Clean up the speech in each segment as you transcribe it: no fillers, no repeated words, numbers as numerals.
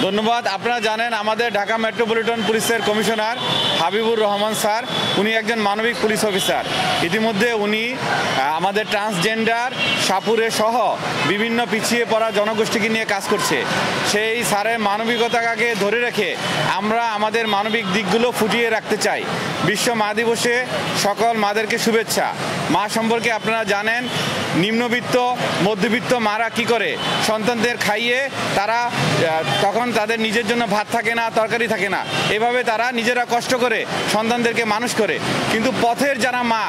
ধন্যবাদ। আপনারা জানেন আমাদের ঢাকা মেট্রোপলিটন পুলিশের কমিশনার হাবিবুর রহমান স্যার, উনি একজন মানবিক পুলিশ অফিসার। ইতিমধ্যে উনি আমাদের ট্রান্সজেন্ডার, সাপুরে সহ বিভিন্ন পিছিয়ে পড়া জনগোষ্ঠীকে নিয়ে কাজ করছে। সেই স্যারের মানবিকতাকে ধরে রেখে আমরা আমাদের মানবিক দিকগুলো ফুটিয়ে রাখতে চাই। বিশ্ব মা দিবসে সকল মাদেরকে শুভেচ্ছা। মা সম্পর্কে আপনারা জানেন, নিম্নবিত্ত মধ্যবিত্ত মারা কি করে, সন্তানদের খাইয়ে তারা তখন তাদের নিজের জন্য ভাত থাকে না, তরকারি থাকে না, এভাবে তারা নিজেরা কষ্ট করে সন্তানদেরকে মানুষ করে। কিন্তু পথের যারা মা,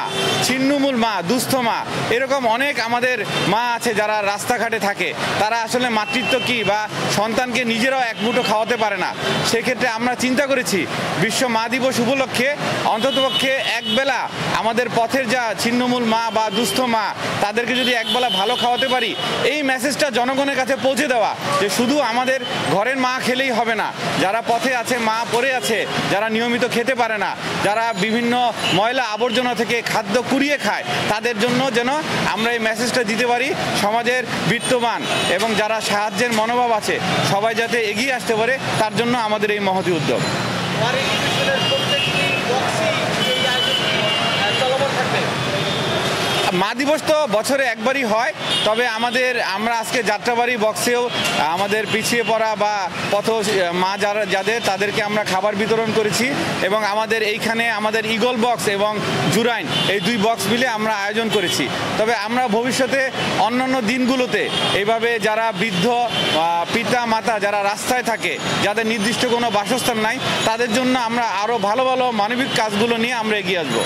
ছিন্নমূল মা, দুস্থ মা, এরকম অনেক আমাদের মা আছে যারা রাস্তাঘাটে থাকে। তারা আসলে মাতৃত্ব কী বা সন্তানকে নিজেরাও এক মুঠো খাওয়াতে পারে না। সেক্ষেত্রে আমরা চিন্তা করেছি বিশ্ব মা দিবস উপলক্ষে অন্ততপক্ষে একবেলা আমাদের পথের যা ছিন্নমূল মা বা দুস্থ মা, তাদেরকে যদি একবেলা ভালো খাওয়াতে পারি, এই মেসেজটা জনগণের কাছে পৌঁছে দেওয়া যে শুধু আমাদের ঘরের মা খেলেই হবে না, যারা পথে আছে, মা পড়ে আছে, যারা নিয়মিত খেতে পারে না, যারা বিভিন্ন ময়লা আবর্জনা থেকে খাদ্য কুড়িয়ে খায়, তাদের জন্য যেন আমরা এই মেসেজটা দিতে পারি। সমাজের বিত্তবান এবং যারা সাহায্যের মনোভাব আছে সবাই যাতে এগিয়ে আসতে পারে, তার জন্য আমাদের এই মহতি উদ্যোগ। মা দিবস তো বছরে একবারই হয়, তবে আমরা আজকে যাত্রাবাড়ি বক্সেও আমাদের পিছিয়ে পড়া বা পথ মা যাদের তাদেরকে আমরা খাবার বিতরণ করেছি। এবং আমাদের এইখানে আমাদের ইগল বক্স এবং জুরাইন, এই দুই বক্স মিলে আমরা আয়োজন করেছি। তবে আমরা ভবিষ্যতে অন্যান্য দিনগুলোতে এইভাবে যারা বৃদ্ধ পিতা মাতা যারা রাস্তায় থাকে, যাদের নির্দিষ্ট কোনো বাসস্থান নাই, তাদের জন্য আমরা আরও ভালো ভালো মানবিক কাজগুলো নিয়ে আমরা এগিয়ে আসবো।